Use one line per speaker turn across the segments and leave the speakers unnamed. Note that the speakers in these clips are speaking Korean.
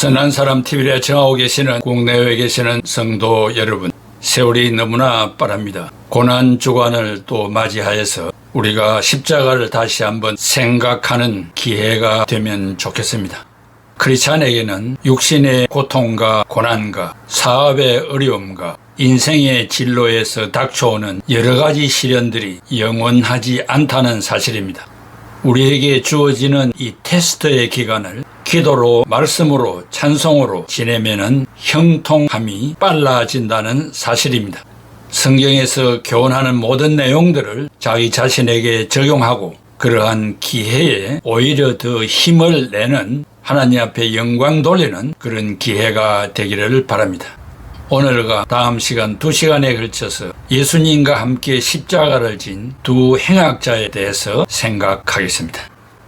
선한 사람 TV에 정하고 계시는 국내외에 계시는 성도 여러분, 세월이 너무나 빠릅니다. 고난 주간을 또 맞이하여서 우리가 십자가를 다시 한번 생각하는 기회가 되면 좋겠습니다. 크리스찬에게는 육신의 고통과 고난과 사업의 어려움과 인생의 진로에서 닥쳐오는 여러 가지 시련들이 영원하지 않다는 사실입니다. 우리에게 주어지는 이 테스트의 기간을 기도로, 말씀으로, 찬송으로 지내면은 형통함이 빨라진다는 사실입니다. 성경에서 교훈하는 모든 내용들을 자기 자신에게 적용하고 그러한 기회에 오히려 더 힘을 내는, 하나님 앞에 영광 돌리는 그런 기회가 되기를 바랍니다. 오늘과 다음 시간 2시간에 걸쳐서 예수님과 함께 십자가를 진 두 행악자에 대해서 생각하겠습니다.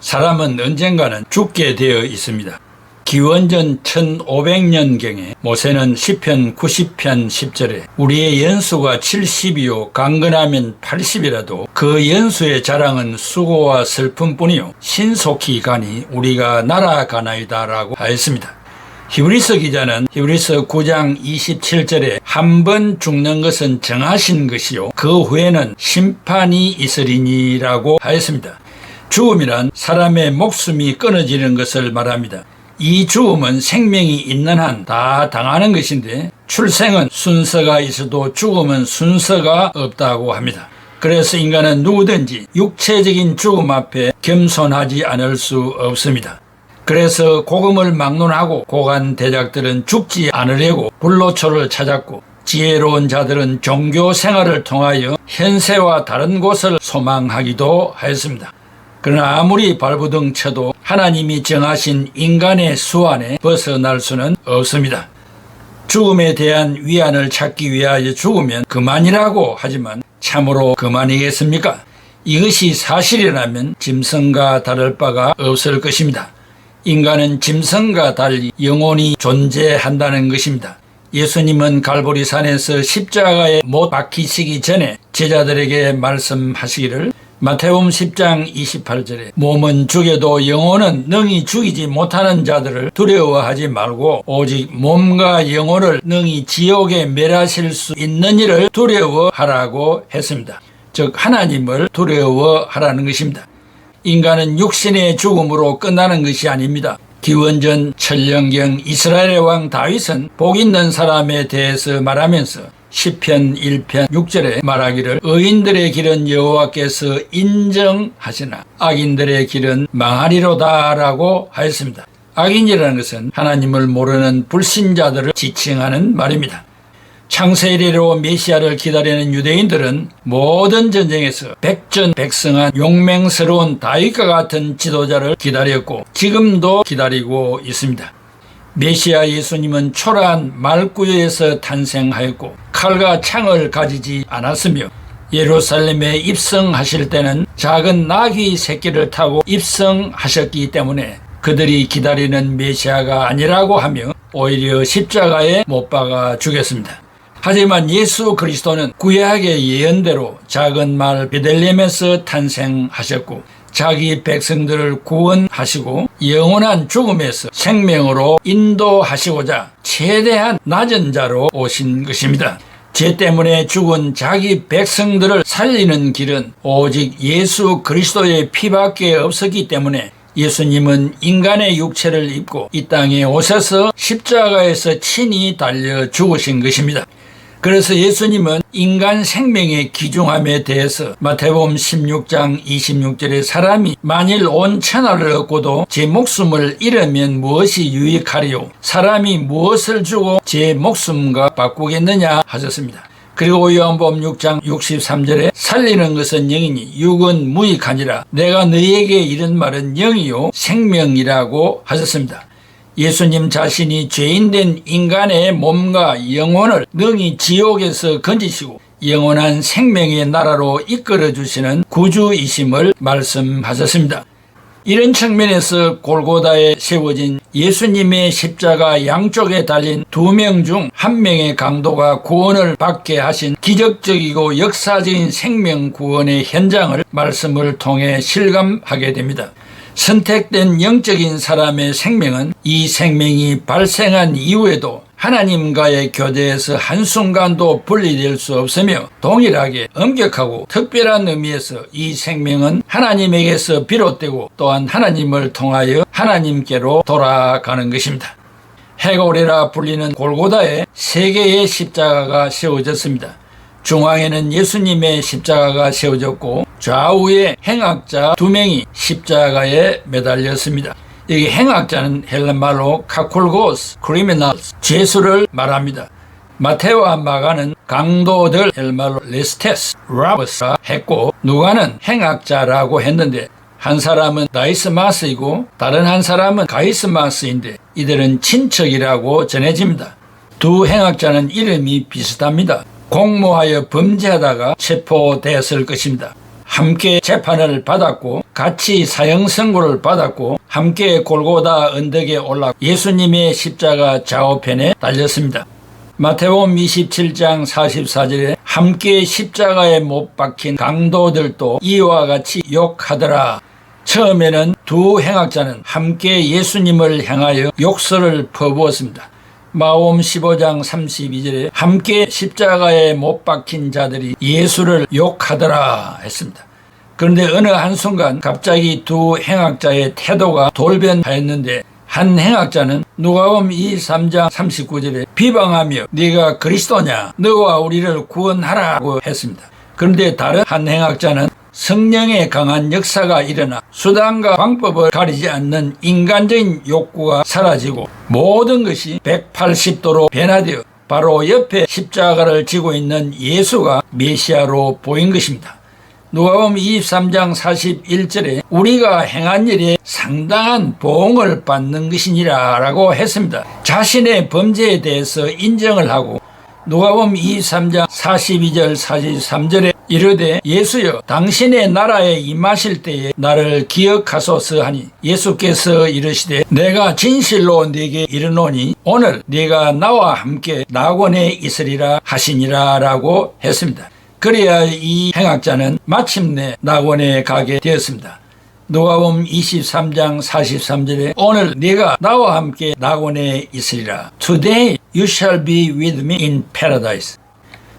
사람은 언젠가는 죽게 되어 있습니다. 기원전 1500년경에 모세는 시편 90편 10절에 우리의 연수가 70이요 강건하면 80이라도 그 연수의 자랑은 수고와 슬픔뿐이요 신속히 가니 우리가 날아가나이다 라고 하였습니다. 히브리서 기자는 히브리서 9장 27절에 한 번 죽는 것은 정하신 것이요 그 후에는 심판이 있으리니 라고 하였습니다. 죽음이란 사람의 목숨이 끊어지는 것을 말합니다. 이 죽음은 생명이 있는 한 다 당하는 것인데 출생은 순서가 있어도 죽음은 순서가 없다고 합니다. 그래서 인간은 누구든지 육체적인 죽음 앞에 겸손하지 않을 수 없습니다. 그래서 복음을 막론하고 고관 대작들은 죽지 않으려고 불로초를 찾았고 지혜로운 자들은 종교 생활을 통하여 현세와 다른 곳을 소망하기도 하였습니다. 그러나 아무리 발부둥 쳐도 하나님이 정하신 인간의 수 안에 벗어날 수는 없습니다. 죽음에 대한 위안을 찾기 위하여 죽으면 그만이라고 하지만 참으로 그만이겠습니까? 이것이 사실이라면 짐승과 다를 바가 없을 것입니다. 인간은 짐승과 달리 영원히 존재한다는 것입니다. 예수님은 갈보리산에서 십자가에 못 박히시기 전에 제자들에게 말씀하시기를 마태복음 10장 28절에 몸은 죽여도 영혼은 능히 죽이지 못하는 자들을 두려워하지 말고 오직 몸과 영혼을 능히 지옥에 멸하실 수 있는 이를 두려워하라고 했습니다. 즉 하나님을 두려워하라는 것입니다. 인간은 육신의 죽음으로 끝나는 것이 아닙니다. 기원전 천년경 이스라엘의 왕 다윗은 복 있는 사람에 대해서 말하면서 시편 1편 6절에 말하기를 의인들의 길은 여호와께서 인정하시나 악인들의 길은 망하리로다 라고 하였습니다. 악인이라는 것은 하나님을 모르는 불신자들을 지칭하는 말입니다. 창세 이래로 메시아를 기다리는 유대인들은 모든 전쟁에서 백전백승한 용맹스러운 다윗과 같은 지도자를 기다렸고 지금도 기다리고 있습니다. 메시아 예수님은 초라한 말구유에서 탄생하였고 칼과 창을 가지지 않았으며 예루살렘에 입성하실 때는 작은 나귀 새끼를 타고 입성하셨기 때문에 그들이 기다리는 메시아가 아니라고 하며 오히려 십자가에 못 박아 죽였습니다. 하지만 예수 그리스도는 구약의 예언대로 작은 말 베들레헴에서 탄생하셨고 자기 백성들을 구원하시고 영원한 죽음에서 생명으로 인도하시고자 최대한 낮은 자로 오신 것입니다. 죄 때문에 죽은 자기 백성들을 살리는 길은 오직 예수 그리스도의 피밖에 없었기 때문에 예수님은 인간의 육체를 입고 이 땅에 오셔서 십자가에서 친히 달려 죽으신 것입니다. 그래서 예수님은 인간 생명의 귀중함에 대해서 마태복음 16장 26절에 사람이 만일 온 천하를 얻고도 제 목숨을 잃으면 무엇이 유익하리요? 사람이 무엇을 주고 제 목숨과 바꾸겠느냐 하셨습니다. 그리고 요한복음 6장 63절에 살리는 것은 영이니 육은 무익하니라 내가 너희에게 이른 말은 영이요 생명이라고 하셨습니다. 예수님 자신이 죄인된 인간의 몸과 영혼을 능히 지옥에서 건지시고 영원한 생명의 나라로 이끌어주시는 구주이심을 말씀하셨습니다. 이런 측면에서 골고다에 세워진 예수님의 십자가 양쪽에 달린 2명 중 1명의 강도가 구원을 받게 하신 기적적이고 역사적인 생명 구원의 현장을 말씀을 통해 실감하게 됩니다. 선택된 영적인 사람의 생명은 이 생명이 발생한 이후에도 하나님과의 교제에서 한순간도 분리될 수 없으며 동일하게 엄격하고 특별한 의미에서 이 생명은 하나님에게서 비롯되고 또한 하나님을 통하여 하나님께로 돌아가는 것입니다. 해골이라 불리는 골고다에 3개의 십자가가 세워졌습니다. 중앙에는 예수님의 십자가가 세워졌고 좌우에 행악자 2명이 십자가에 매달렸습니다. 여기 행악자는 헬란말로 카쿨고스, 크리미널스, 죄수를 말합니다. 마테와 마가는 강도들 헬란말로 레스테스, 라버스라 했고 누가는 행악자라고 했는데 한 사람은 다이스마스이고 다른 한 사람은 가이스마스인데 이들은 친척이라고 전해집니다. 두 행악자는 이름이 비슷합니다. 공모하여 범죄하다가 체포되었을 것입니다. 함께 재판을 받았고 같이 사형 선고를 받았고 함께 골고다 언덕에 올라 예수님의 십자가 좌우편에 달렸습니다. 마태복음 27장 44절에 함께 십자가에 못 박힌 강도들도 이와 같이 욕하더라. 처음에는 두 행악자는 함께 예수님을 향하여 욕설을 퍼부었습니다. 마태복음 15장 32절에 함께 십자가에 못 박힌 자들이 예수를 욕하더라 했습니다. 그런데 어느 한순간 갑자기 두 행악자의 태도가 돌변하였는데 한 행악자는 누가복음 23장 39절에 비방하며 네가 그리스도냐 너와 우리를 구원하라고 했습니다. 그런데 다른 한 행악자는 성령의 강한 역사가 일어나 수단과 방법을 가리지 않는 인간적인 욕구가 사라지고 모든 것이 180도로 변화되어 바로 옆에 십자가를 지고 있는 예수가 메시아로 보인 것입니다. 누가복음 23장 41절에 우리가 행한 일에 상당한 보응을 받는 것이니라 라고 했습니다. 자신의 범죄에 대해서 인정을 하고 누가복음 23장 42절 43절에 이르되 예수여 당신의 나라에 임하실 때에 나를 기억하소서 하니 예수께서 이르시되 내가 진실로 네게 이르노니 오늘 네가 나와 함께 낙원에 있으리라 하시니라 라고 했습니다. 그래야 이 행악자는 마침내 낙원에 가게 되었습니다. 누가복음 23장 43절에 오늘 네가 나와 함께 낙원에 있으리라. Today you shall be with me in paradise.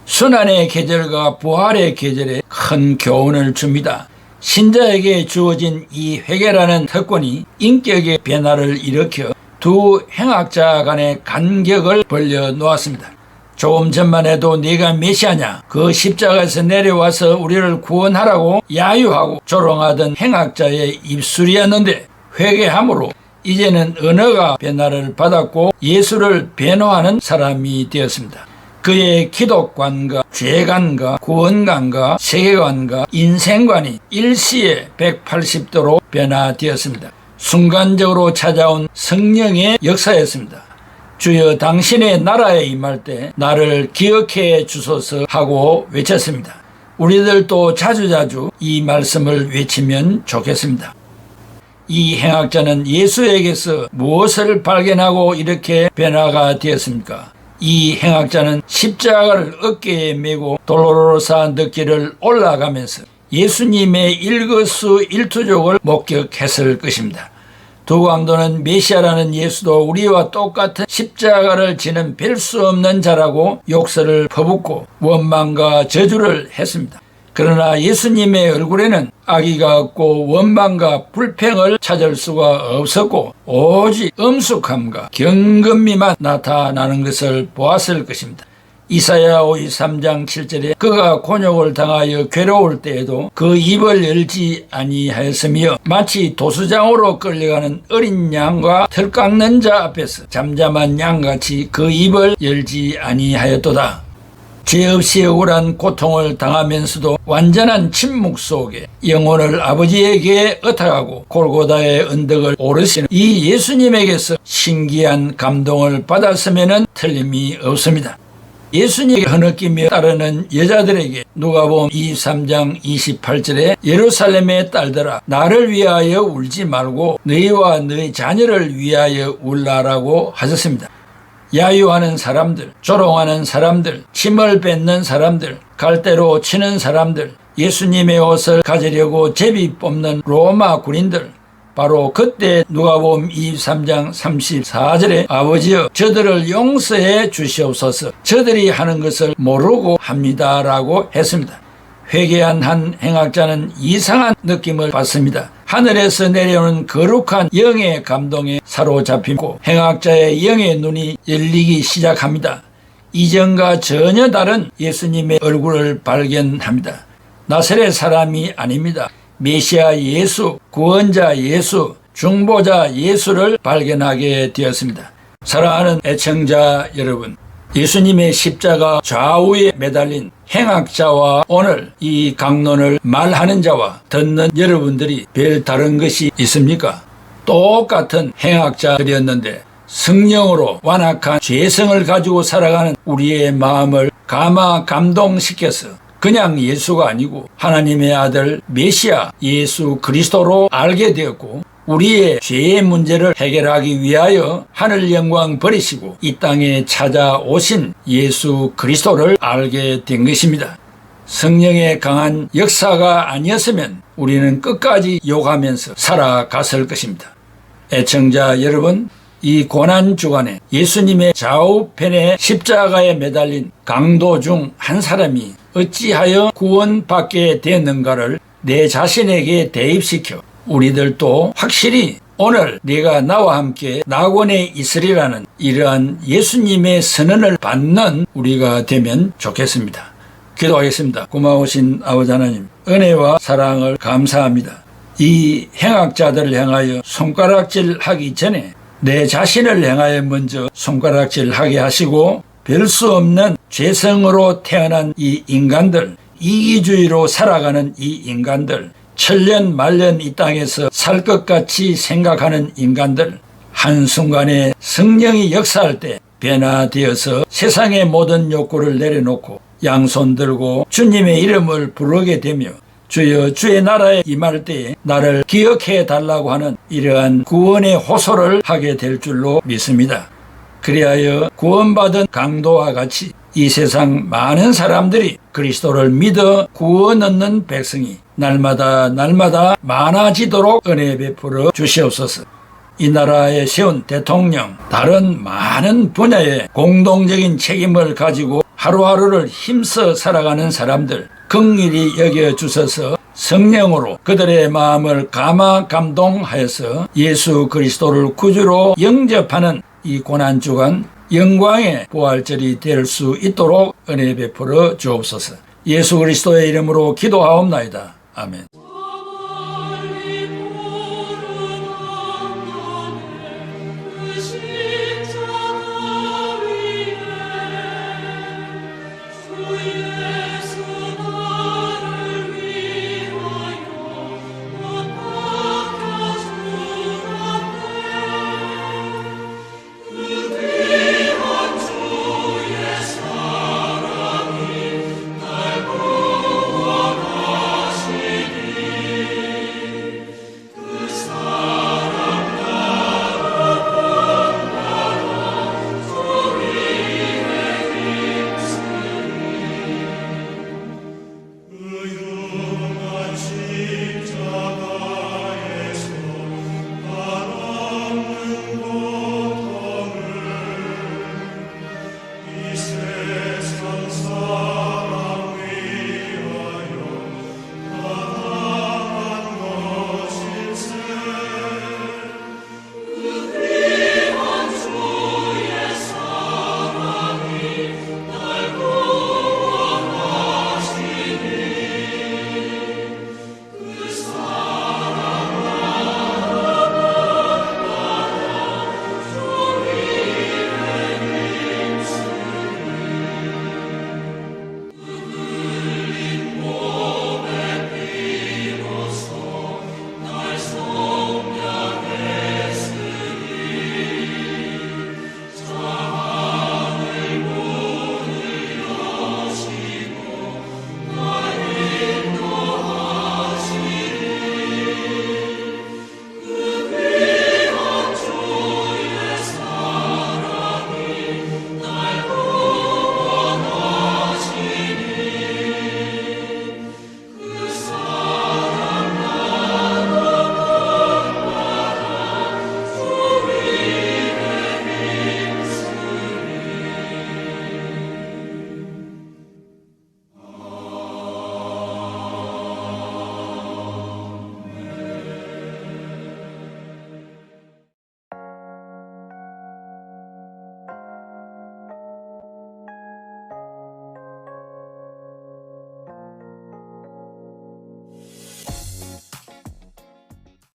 순환의 계절과 부활의 계절에 큰 교훈을 줍니다. 신자에게 주어진 이 회개라는 특권이 인격의 변화를 일으켜 두 행악자 간의 간격을 벌려놓았습니다. 조금 전만 해도 네가 메시아냐 그 십자가에서 내려와서 우리를 구원하라고 야유하고 조롱하던 행악자의 입술이었는데 회개함으로 이제는 언어가 변화를 받았고 예수를 변호하는 사람이 되었습니다. 그의 기독관과 죄관과 구원관과 세계관과 인생관이 일시에 180도로 변화되었습니다. 순간적으로 찾아온 성령의 역사였습니다. 주여 당신의 나라에 임할 때 나를 기억해 주소서 하고 외쳤습니다. 우리들도 자주자주 이 말씀을 외치면 좋겠습니다. 이 행악자는 예수에게서 무엇을 발견하고 이렇게 변화가 되었습니까? 이 행악자는 십자가를 어깨에 메고 돌로로사 늪길을 올라가면서 예수님의 일거수일투족을 목격했을 것입니다. 두 강도는 메시아라는 예수도 우리와 똑같은 십자가를 지는 별 수 없는 자라고 욕설을 퍼붓고 원망과 저주를 했습니다. 그러나 예수님의 얼굴에는 악의가 없고 원망과 불평을 찾을 수가 없었고 오직 엄숙함과 경건미만 나타나는 것을 보았을 것입니다. 이사야 53장 7절에 그가 곤욕을 당하여 괴로울 때에도 그 입을 열지 아니하였으며 마치 도수장으로 끌려가는 어린 양과 털 깎는 자 앞에서 잠잠한 양같이 그 입을 열지 아니하였도다. 죄 없이 억울한 고통을 당하면서도 완전한 침묵 속에 영혼을 아버지에게 의탁하고 골고다의 언덕을 오르시는 이 예수님에게서 신기한 감동을 받았으면 틀림이 없습니다. 예수님에게 흐느끼며 따르는 여자들에게 누가복음 23장 28절에 예루살렘의 딸들아 나를 위하여 울지 말고 너희와 너희 자녀를 위하여 울라라고 하셨습니다. 야유하는 사람들, 조롱하는 사람들, 침을 뱉는 사람들, 갈대로 치는 사람들, 예수님의 옷을 가지려고 제비 뽑는 로마 군인들, 바로 그때 누가복음 23장 34절에 아버지여 저들을 용서해 주시옵소서 저들이 하는 것을 모르고 합니다라고 했습니다. 회개한 한 행악자는 이상한 느낌을 받습니다. 하늘에서 내려오는 거룩한 영의 감동에 사로잡히고 행악자의 영의 눈이 열리기 시작합니다. 이전과 전혀 다른 예수님의 얼굴을 발견합니다. 나사렛 사람이 아닙니다. 메시아 예수, 구원자 예수, 중보자 예수를 발견하게 되었습니다. 사랑하는 애청자 여러분, 예수님의 십자가 좌우에 매달린 행악자와 오늘 이 강론을 말하는 자와 듣는 여러분들이 별 다른 것이 있습니까? 똑같은 행악자들이었는데 성령으로 완악한 죄성을 가지고 살아가는 우리의 마음을 감동시켜서 그냥 예수가 아니고 하나님의 아들 메시아 예수 그리스도로 알게 되었고 우리의 죄의 문제를 해결하기 위하여 하늘 영광 버리시고 이 땅에 찾아오신 예수 그리스도를 알게 된 것입니다. 성령의 강한 역사가 아니었으면 우리는 끝까지 욕하면서 살아갔을 것입니다. 애청자 여러분, 이 고난주간에 예수님의 좌우편에 십자가에 매달린 강도 중 한 사람이 어찌하여 구원받게 되었는가를 내 자신에게 대입시켜 우리들도 확실히 오늘 네가 나와 함께 낙원에 있으리라는 이러한 예수님의 선언을 받는 우리가 되면 좋겠습니다. 기도하겠습니다. 고마우신 아버지 하나님, 은혜와 사랑을 감사합니다. 이 행악자들을 향하여 손가락질하기 전에 내 자신을 향하여 먼저 손가락질하게 하시고 별 수 없는 죄성으로 태어난 이 인간들, 이기주의로 살아가는 이 인간들, 천년 말년 이 땅에서 살 것 같이 생각하는 인간들, 한순간에 성령이 역사할 때 변화되어서 세상의 모든 욕구를 내려놓고 양손 들고 주님의 이름을 부르게 되며 주여 주의 나라에 임할 때에 나를 기억해 달라고 하는 이러한 구원의 호소를 하게 될 줄로 믿습니다. 그리하여 구원받은 강도와 같이 이 세상 많은 사람들이 그리스도를 믿어 구원 얻는 백성이 날마다 많아지도록 은혜 베풀어 주시옵소서. 이 나라에 세운 대통령, 다른 많은 분야의 공동적인 책임을 가지고 하루하루를 힘써 살아가는 사람들 긍휼히 여겨주셔서 성령으로 그들의 마음을 감동하여서 예수 그리스도를 구주로 영접하는 이 고난주간 영광의 부활절이 될 수 있도록 은혜 베풀어 주옵소서. 예수 그리스도의 이름으로 기도하옵나이다. 아멘.